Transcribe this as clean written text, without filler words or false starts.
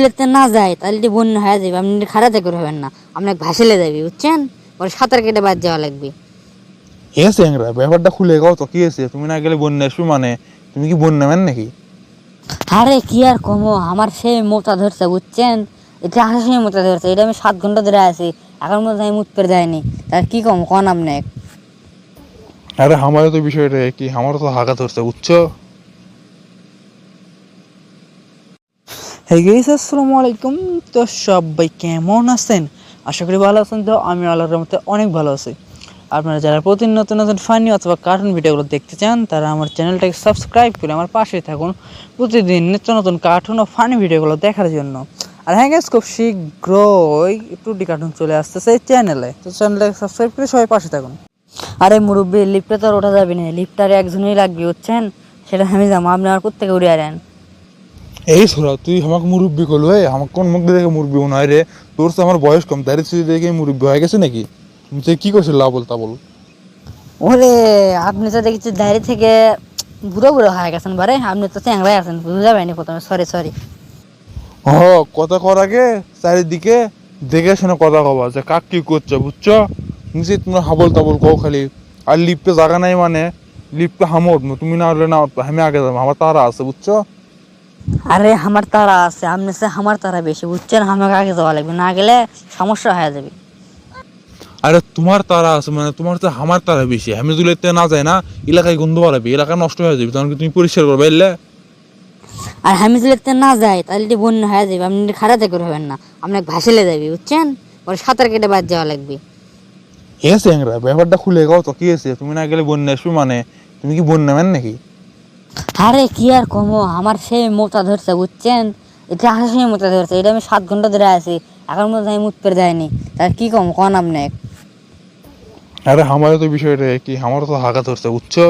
যেতে না যায় তাহলে যদি বন্যা হয়ে যাবে, আপনি খারাতে করে হবেন না, আপনাকে ভাসিলে যাবে, বুঝছেন? পরে সাঁতার কেটে বাদ যাওয়া লাগবে। হে স্যাংরা, ব্যাপারটা খুলে গাও তো, কি হয়েছে? তুমি না গেলে বন্যা আসবে মানে? তুমি কি বন্যা ম্যান নাকি? আরে কি আর কমো, আমার সেই মোতা ধরছে, বুঝছেন? এটা হাসি মোতা ধরছে, এটা আমি 7 ঘন্টা ধরে আছি, এখন মতো আমি মুত পেরে যায়নি। তার কি কম কন আপনি? আরে আমারও তো বিষয়টা কি, আমারও তো হাঁকা ধরছে, বুঝছো? হ্যাঁ গাইস, আসসালামু আলাইকুম। তো সবাই কেমন আছেন? আশা করি ভালো আছেন। তো আমি আল্লাহর রহমতে অনেক ভালো আছি। আপনারা যারা প্রতিদিন নতুন নতুন ফানি অথবা কার্টুন ভিডিওগুলো দেখতে চান, তারা আমার চ্যানেলটাকে সাবস্ক্রাইব করে আমার পাশে থাকুন প্রতিদিন নিত্য নতুন কার্টুন ও ফানি ভিডিওগুলো দেখার জন্য। আর হ্যাঁ গাইস, খুব শীঘ্রই 2D কার্টুন চলে আসতেছে এই চ্যানেলে, তো চ্যানেলটাকে সাবস্ক্রাইব করে সবাই পাশে থাকুন। আরে মুরব্বী, লিফটে তো আর ওঠা যাবে না, লিফটারে একজনই লাগবে, বুঝছেন? সেটা আমি যাবো, আপনি আর কোথেকে উড়ে আনেন? এই ছোড়া, তুই আমাকে মুরব্বি করলো? আমার কোন মুখ দেখে মুরব্বি মনে হয় রে? তোর তো আমার বয়স কম, তার তুই দেখে মুরব্বি হয়ে গেছে নাকি? তুই কি করছিস লাবল তাবল? ওরে, আপনি তো দেখছি দাঁড়িয়ে থেকে বুড়ো বুড়ো হয়ে গেছেন, বারে আপনি তো চ্যাংরাই আছেন, বুঝে যাবেনি প্রথমে, সরি সরি। হ, কথা কর আগে চারিদিকে দেখে শুনে কথা কবা, যে কাক কি করছো, বুঝছো? নিচে তোমরা হাবল তাবল কও খালি। আর লিফটে জায়গা নাই মানে? লিফটে হামর তুমি না হলে না, আমি আগে যাবো, আমার তারা আছে, বুঝছো? আরে আমার তারা আছে, আপনি সে আমার তারা বেশি, বুঝছেন? আমাকে আগে যাওয়া লাগবে, না গেলে সমস্যা হয়ে যাবে। আরে তোমার তারা আছে মানে তোমার তো আমার তারা বেশি, আমি যদি এতে না যাই না, এলাকায় গন্ধ বাড়াবে, এলাকা নষ্ট হয়ে যাবে, তখন কি তুমি পরিষ্কার করবে এলে? আর আমি যদি না যাই তাহলে যদি বন্যা হয়ে যাবে, আপনি খারাতে করে হবেন না, আপনাকে ভাসিলে যাবে, বুঝছেন? পরে সাঁতার কেটে বাদ যাওয়া লাগবে। হে স্যাংরা, ব্যাপারটা খুলে গাও তো, কি হয়েছে? তুমি না গেলে বন্যা আসবে মানে? তুমি কি বন্যা ম্যান নাকি? আরে কি আর কমো, আমার সেই মোতা ধরছে, বুঝছেন? এটা হাসি মোতা ধরছে, এটা আমি 7 ঘন্টা ধরে আছি, এখন মতো আমি মুত পেরে যায়নি। তার কি কম কন আপনি? আরে আমারও তো বিষয়টা কি, আমারও তো হাঁকা ধরছে, বুঝছো?